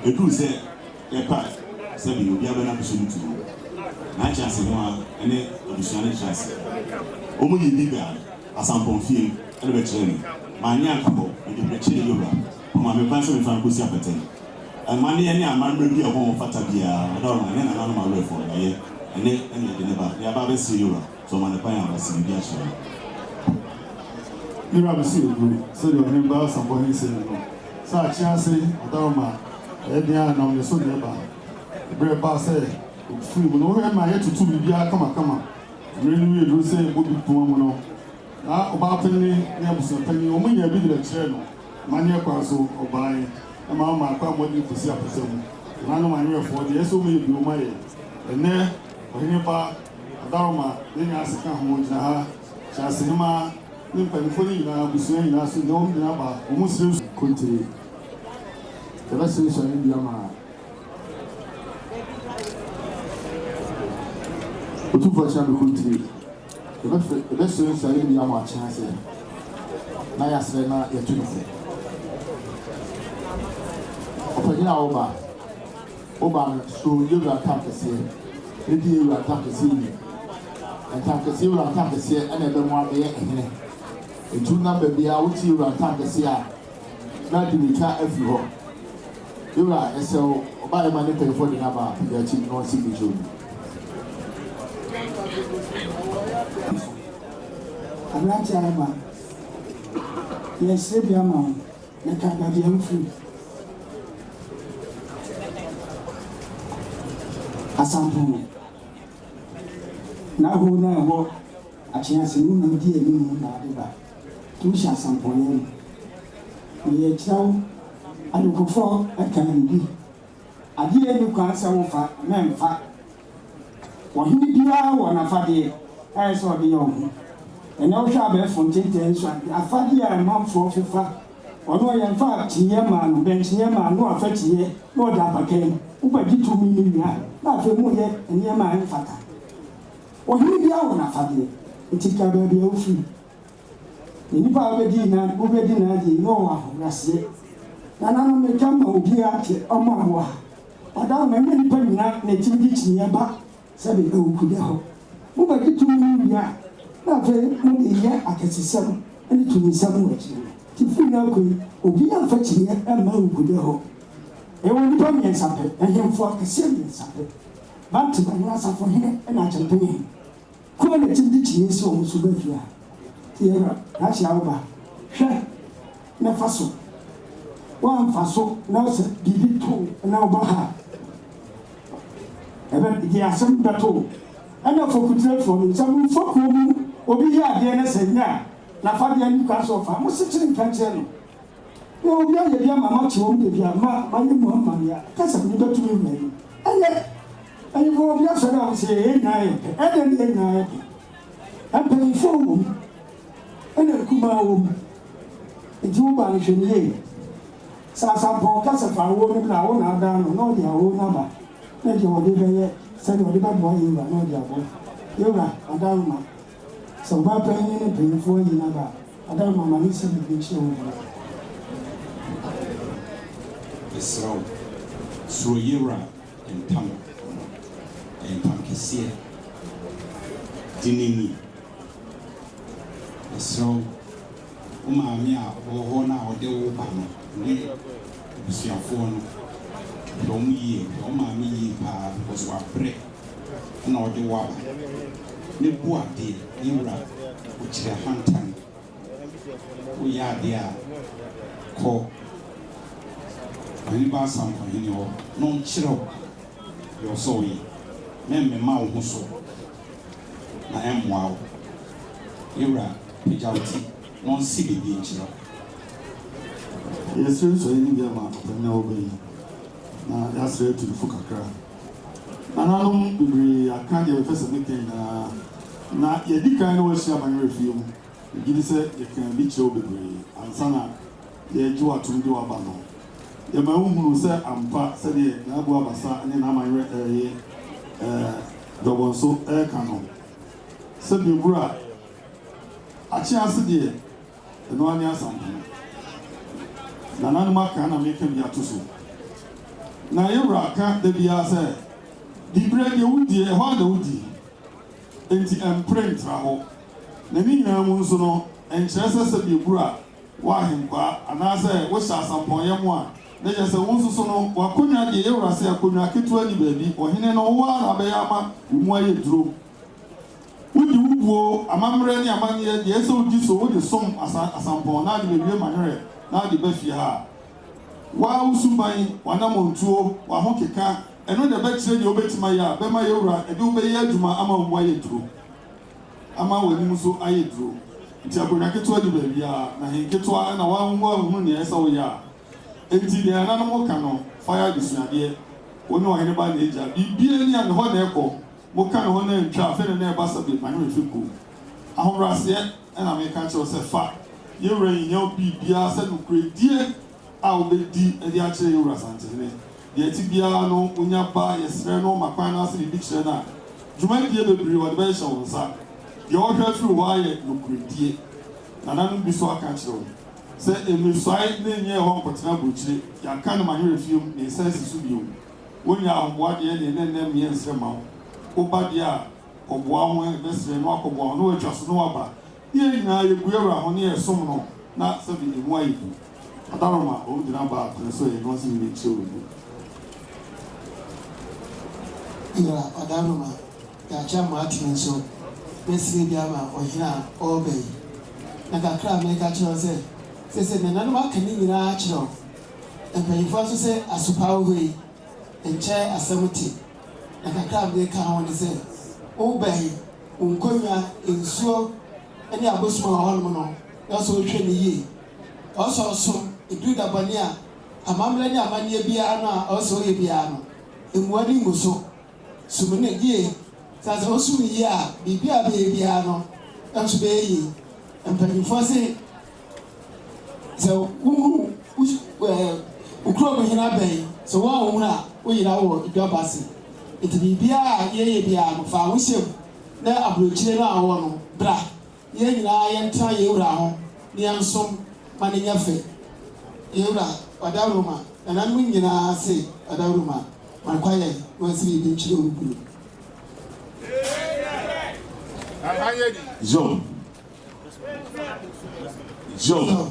The crew said, "Your part, said you will be able to to my chance in one and then additional chance. Only bigger as I'm confirmed and the training. My young couple, and the chain Yoga, whom I'm a person with Francosia Patent. And money and a man will be a home of Fatabia, I don't know, and another my way for a year, and then the above see Yoga, so my opinion was in the action. You have seen you, so you remember some points in the so I chance Adama. Edia na on so neba break pass free we no hear my head to bibia kama really do say go be to mo no na oba penni na buso penni o munya bi de kire no mani kwa so obai na ma kwa mo di kusi apesem na no mani for de so me bi o maye ene ohini pa Adama de nya asika ho jina ha chase ma ni penfoni na buso na so de o na ba o muslim kontiri. The rest is in the Yama. The two for Chamber country. The rest is in the Yama chance. Naya Sena, your tunic. Opena Oba, so you will attack the sea. Maybe you will attack the sea. And attack the sea, will attack the sea, and then one day. The two number be out, you will attack the sea. Not to be cat every home. You are so by money pay for the number, the chief non signature. I'm not Yama. Yes, Yama, the Canadian free. Asantehene. Now, who know what Akyeasehene and dear me, two shall Asantehene. We are chow. I look for a candy. I didn't look answer for men fat. What he did, one of Fadi, I saw the young. And now shall be from Tintains, a Fadia and Mount for Fifa. Or no, in fact, Yeman, bench Yeman, no affect ye, no dapper came, who but did 2 million, not for more yet, and Yeman Fata. What he did, one of Fadi, it is a baby free. The Nipa Bedina, Ubedina, the Noah, Rassi. Nana me kama obi ate omo awa oda me me nipa nyina na timdi chinya ba se be okude ho mo ba kitu mi ya na fe mo de ya akesesem ene tumi sam wo chi ti fi na ko obi ya fa chinya e ma okude ho e wo nipa mi ensape ehemfo akese mi ensape ba ti ba na safo hene e na champenye ko na timdi chinya se o musu ba fia ti ya na chi awo ba hwe na faso one faso now said did two now baha even the assembly battle and now for good for some folk will be here again as a ya na Fabian Castle for most sitting country. You will be a young mamma to home, the my mamma, that's a little to me. And yet, and you will be a son of say, and then I'm paying for whom and then Kuma whom in 2 banishing. Sasampo kasa fa wo ni na wo na da no dia wo na ba na dia wo de be se ni wo de ba bo yi ba no dia bo yo ba adaru ma so ba pe ni pe fo yi na ba adaru ma ni se bi chi wo ba so yera and tam and pankisia dinini so mi a wo na o de wo ba no ni busiafo no dom yi o ma mi yi pa because wa bre na o de wa ne bu ade yura o kire hantan o ya de a ko ani ba Asantehene ho no kire yo so yi mema wo ho so na emmoa wo ewura pejauti non si bibi nchiro yes so ni bia ma na wo be na yasre to fu kakra nananum bibiri aka de fesa mekin na yedi kan no hia man refie mu gidi se ye kan bi che obibiri ansana ye ji watum di waba no ye ma hunu se ampa se de na abu abasa ne na man ye dobonso kano se bibura Akyeasehene de no ani Asantehene nananum aka na mekin ya to so na yewra ka de bia se di bread ye wudi e ho na wudi enti emprint ra ho na ni nyina mu nso no enkyerese se bi bura wa hempa anase wo sha asamponye mu a na je se wo nso so no wa konwa de yewra se akonwa ketu ani baabi ohene no wo ara be ya ma mu aye duro wudi wubuo amamre ni amanye de ese odi so wo de som asampon na de bewie manere na de ba fie ha wa usuban wana montuo wa ho keka eno de be kire de obetima ya be ma yewura e de obeyi adwuma ama wo aye duro ama wani muso aye duro nti akonya keto de baabi a na henketo na wa hu ne esa wo ya enti de ana no ka no fire disuade woni wa hene ba na eja bibie ni an ho na ekọ mo ka no ho na ntwa fe na e ba sabe manu fiku ahomrase na me ka che se fa yewura yin bibia se no kredie a obedi e di akire yewura Asantehene de ti bia no onya ba yesre no makwan na se bi kire na dwuma die bebiri wa de ba hye wonsa ye ohwe firi wa ye no kredie nananu bi so aka kire se emisai ne nye ho nkotena buchire ya ka no manwe refium ne sense su bio wonya ahomboa de ne ne me ensre ma oba de a oboa ho besre no akoboa no atwa so no aba ye nyina ye guewra ho ne esom no na se bi emu ayibu adaroma o dina ba so ye no se mi chiwo ira adaroma ya chama atin so besre bia ma ohina obey na kakra me ka chiro se na nanu aka ni nyina chiro empanyifo so se asupawo hoi enche asamuti na kakra me ka ho ne se obey unkonya ensuo ene abosuma ho no no so hwe ne yi so edu da bani a amamle ni amanie bia no a oso ye bia no emuani nguso sumene die sasa osumi yi a bibia be bia no enso be yi empanyifo se ukro mo hina ben so wa wo na wo yira wo idobase iti bia ye bia no fa wo hyem na abrochire no awo no bra ye nyina ye nta ye wura ho ne yansom ma ne nyafe ye wura wadaruma na nan mun nyina se wadaruma man kwaye wo si bi chire obulu Job Job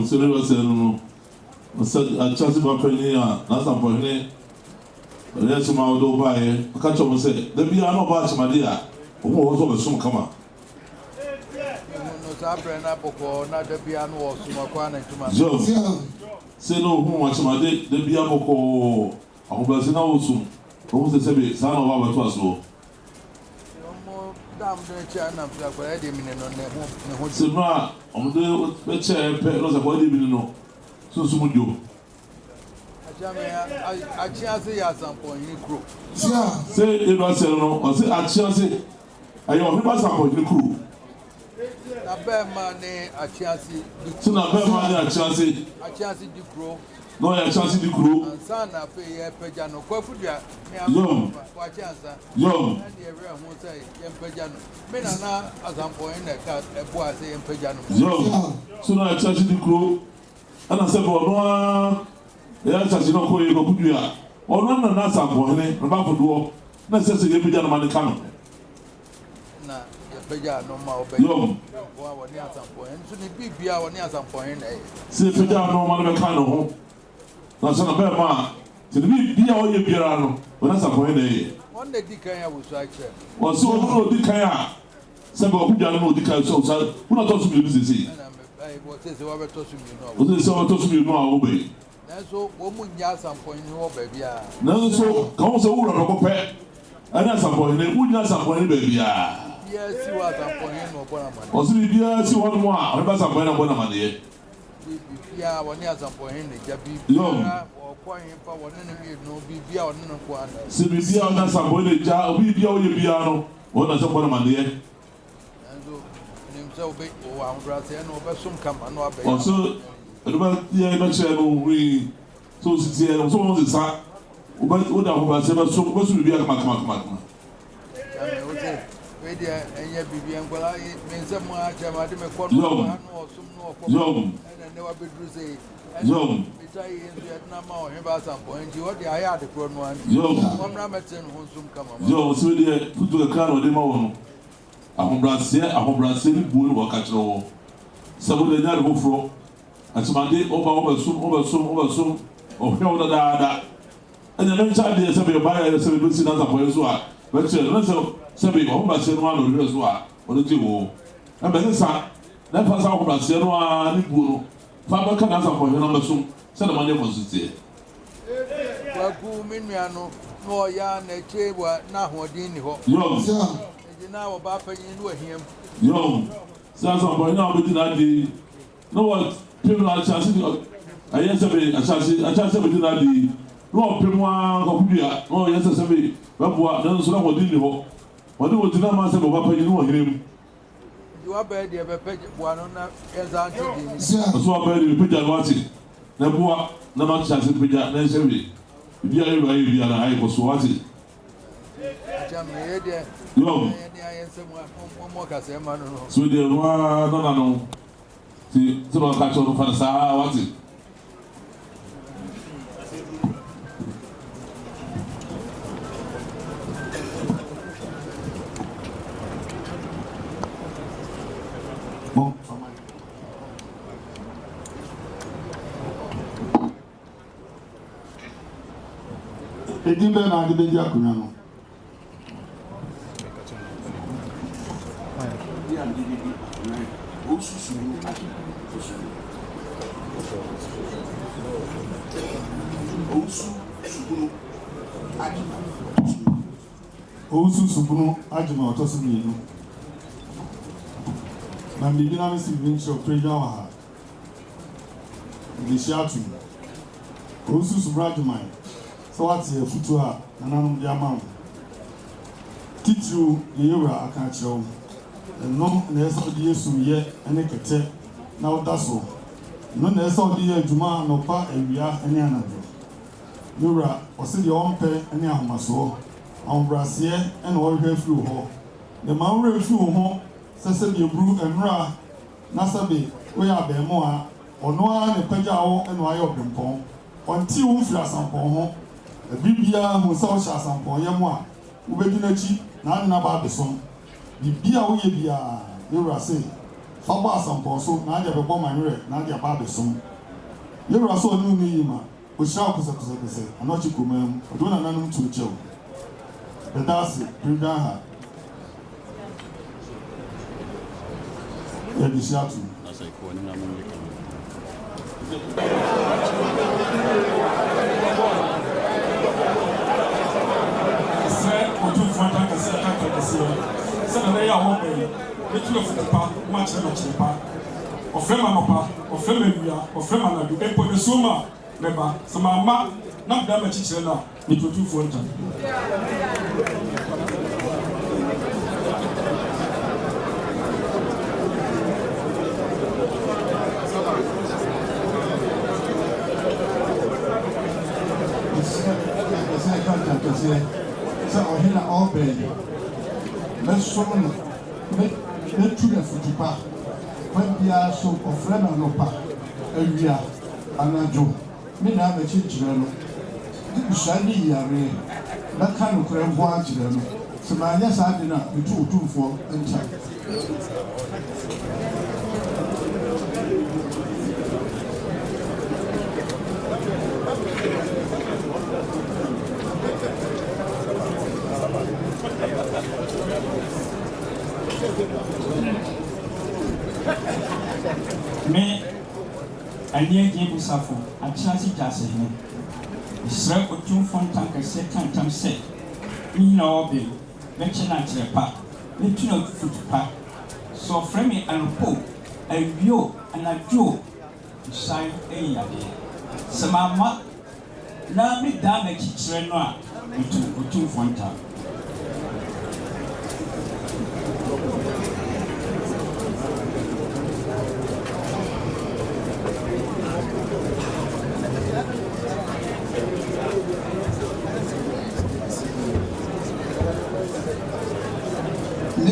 se le se no se achasi ba peni a na Asantehene le se ma do ba ye ka chomo se de bia no ba chama dia o mo so be sum kama Job se no hu ma chama de bia boko ahobase na osum o se sebe sa na ba to aso se ma o de be che pe lo se ko de bi no so sumu jo Akyeasehene ya Asantehene kro se e do se no o se Akyeasehene ayo o ba Asantehene kro na be ma ne Akyeasehene so na be ma ne Akyeasehene di kro no ya Akyeasehene di kro ansa na fe ye peja no kwafudua me kwa Akyeasa yo na de ewre ho sai ye peja no me na Asantehene na ka ebo ase ye peja no yo so na Akyeasehene di kro ana se bo no ya Akyeasehene no ko ye ko kudua ono na Asantehene na ba fodo na se ye peja no ma ne ka no na ye peja no ma obe yo wa woni Asantehene nso ni bibia woni Asantehene na se peja no ma ne ka no ho na so na be ma se bi bia o ye biara no wona Asantehene na ye on the dikan ya wo so akye o so o di kan a Sɛ bɛ ɔkudwa no odi ka so sa wona tɔ so mi bi sisi. Wɔsese wɔbɛtɔ so mmienu a. Wɔsese wɔbɛtɔ so mmienu a wɔbɛyi. Nanso wɔn mu nya asampɔnni wɔ baabi a. Nanso ka wɔn sɛ wura dɔkɔ pɛ ɛne asampɔnni wunya asampɔnni baabi a. Biara si wɔ asampɔnni na ɔbɔ n'amaneɛ. Ɔsi biara si hɔ nom a ɔne ba asampɔnni na ɔbɔ n'amaneɛ. Biara wɔne asampɔnni na gya biara ɔkɔnyin pa wɔne ne mmienu biara ɔne ne nko ano. Sɛ biara ɔne asampɔnni na gya obi biara ɔyɛ biara no wɔn na sɛ bɔ n'amaneɛ. Nanso nim sɛ wɔ ahobrɛase ɛna ɔbɛsom kama na wabɛyɛ. Ɔso ɛdɔbɛ yɛ ɛbɛkyerɛ no wii so osisi yɛ ɔso wɔn sisa woda ahobrɛase bɛso biara kama. We deɛ ɛnyɛ bibi nkɔla me nsɛm akyerɛ ma de me kɔ no ano ɔsom no ɔkɔ ɛna ne wabɛduru sɛ ɛna meta yi nso yɛdena ma ɔhwe ba asampɔ nti wɔde ayɛ ade korɔ no anti wɔmmra mɛtene no ho nsom kama ma sɛ deɛ tutu kakra na ɔde ma wɔ no ahobrɛaseɛ ne buo no wɔka kyerɛ wɔ sɛ wode nya ade foforɔ atemade ɔba wobɛsom ɔhwɛ wo dadaada ɛnyɛ mɛnkyɛ adeɛ sɛ bɛyɛbaeɛ sɛ bɛbɛsi no asampɔɛ so a bɛkyerɛ no sɛ sɛbi ahobrɛaseɛ no ano ɔhwɛ so a ɔde gye wɔ ɛbɛne sa na ɛfa sa ahobrɛaseɛ no a ne buo no fa bɛka na asampɔhwɛ no bɛsom sɛ na manyɛ kɔnsisteɛ wagu me nua no na ɔyɛ na akyire wɔ na ahoɔden ni hɔ ɛgye na wɔba panyin no ahiam sɛ asampɔhwɛ no a wobɛdi n'ade na wɔpem no akyase ɛyɛ sɛbi akyase bɛdi n'ade na ɔpem a kɔkodua na ɔyɛ sɛ sɛbi bɛboa nanso na ahoɔden ni hɔ wɔde wɔ gyina ma sɛ bɔba panyin no wɔ hene mu wabɛɛ deɛ bɛpɛ boa no na yɛnsa ante di ni ɔso wabɛɛ deɛ pagya no ate na boa na ma kyɛ ase pagya na nhyɛ wie biara yɛ ayɛ biara ayɛ kɔ so ate kyɛm ne yɛ deɛ yɛne ayɛ nsɛm ɔmmɔ kasɛɛ ma no no so deɛ no a nana no nti sɛ na ɔka kyerɛ no fa no saa wate Edin bɛ na ade bɛ di akonnwa no. Owusu subunu adwuma ɔtɔ so mmienu. Na biribi na mesi bi nkyerɛ ɔpɛgya wɔ ha. Ɛdehyia ato. Owusu subunu adwuma yi. Sɛ wate afutuo a nananom de ama wo. Titiriw deɛ yɛwura aka akyerɛ wo. Ɛno na ɛsɛ wode yɛ sumyɛ ne kɛtɛ na woda so. Ɛno na ɛsɛ wode yɛ adwuma anɔpa awia ne anadwo. Yɛwura ɔse deɛ ɔmpɛ ne ahomasoɔ. Ahobrɛaseɛ na wɔhwehwɛ afiri wo hɔ. Na ma worɛ afiri wo ho sɛ sɛbi eburu nwura na sɛbi woyɛ abɛɛmoa ɔno ara ne pagya wo na wayɛ ɔbɛmpɔn. Ɔnte wo mfiri asampɔn ho. Bibiara hu sɛ wohyɛ asampɔnyɛ mu a wobɛdi n'akyi na ade n'aba abɛsom. Bibia woyɛ biara yɛwura se fa bɔ asampɔn so na ade bɛbɔ manwerɛ na ade aba abɛsom. Yɛwura sɛ ɔne ne yi ma ohyira wo kosɛkosɛkosɛ anɔkye kɔmaa mu ɔde wo nananom to kyɛw. Bɛda ase pirida ha yɛde hyia to sɛnɛ na yɛ a wɔn bɛyi etu efu pa wɔn akyerɛ na kyerɛ pa ɔfrɛ ma nɔpa ɔfrɛ ma ewia ɔfrɛ ma anadu epo ne so ma mɛba sɛ ma ama na bida ma kyikyerɛ na ne tutufoɔ nta. Sɛ ɔhena ɔbɛn mɛsom no mɛtu no afutupa kwan biara so ɔfrɛ no anɔpa awia anadwo me naa mɛkyekyerɛ no de busua ne yiareɛ mɛka nokorɛ mpo akyerɛ no sɛ maanyɛ saa de no a metu otumfoɔ nkyɛn. Anye Jebusafo, Akyeasehene. Israel Otumfo Ntankese Kantam said, Nina Obi, Betchena Chepa, Betuna Futupa. So Fremi and Po, a Yo and a Joe, Shine a Yadi. Samama, now me damage Trenoa, Otumfo Ntankese.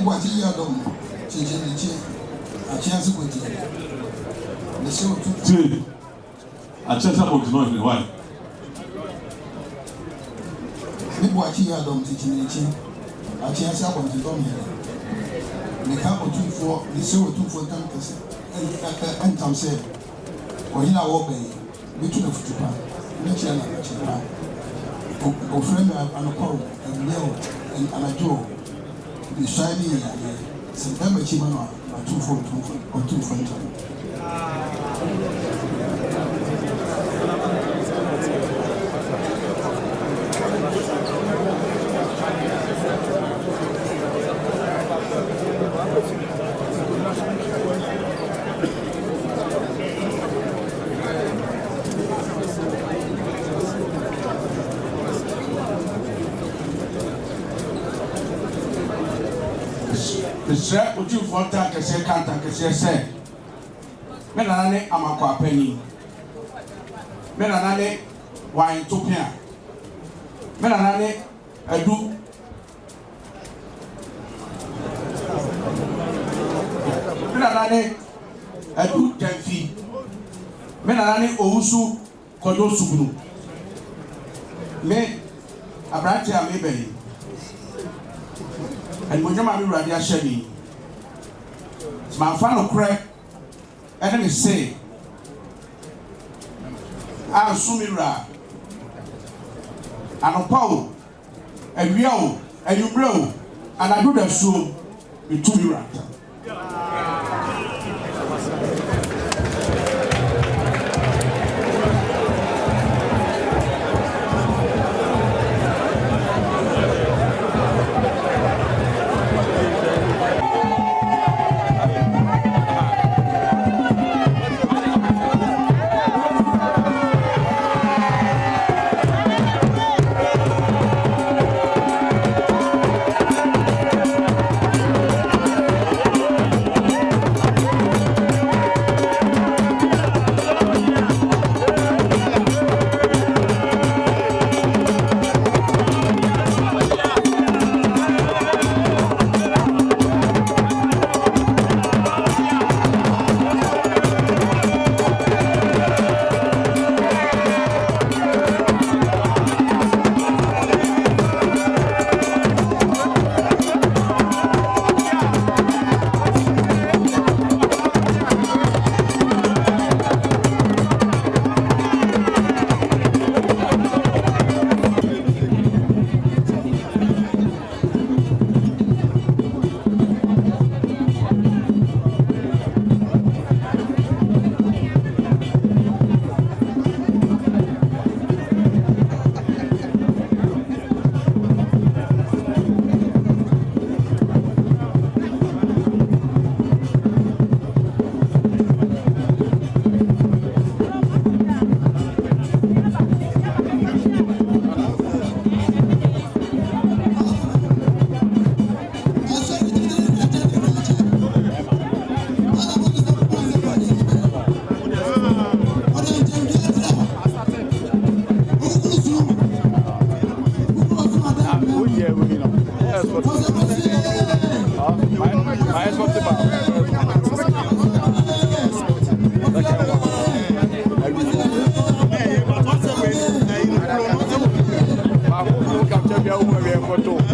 Wati yadom chichinichi Akyease kweti ne se otu Akyease kweti no why ne wati yadom chichinichi Akyease kweti do me ne ka otufo ne se otufo tankase entam se ohina wo be bitu na futupa ne chira na chira o friend anokoro enleo anajo the shiny September Chimano or 2 Israel Otumfo Ntankese Kantankese say me nanane amakwa pani me nanane wan topia me nanane adu me nanane adu tanfi me nanane owusu kodo sugunu me abrante amebe and when you're my radio shady, my final crack, and say, I'll soon ra and a power, and real, and you blow, and I do that soon in 2 years. Photo.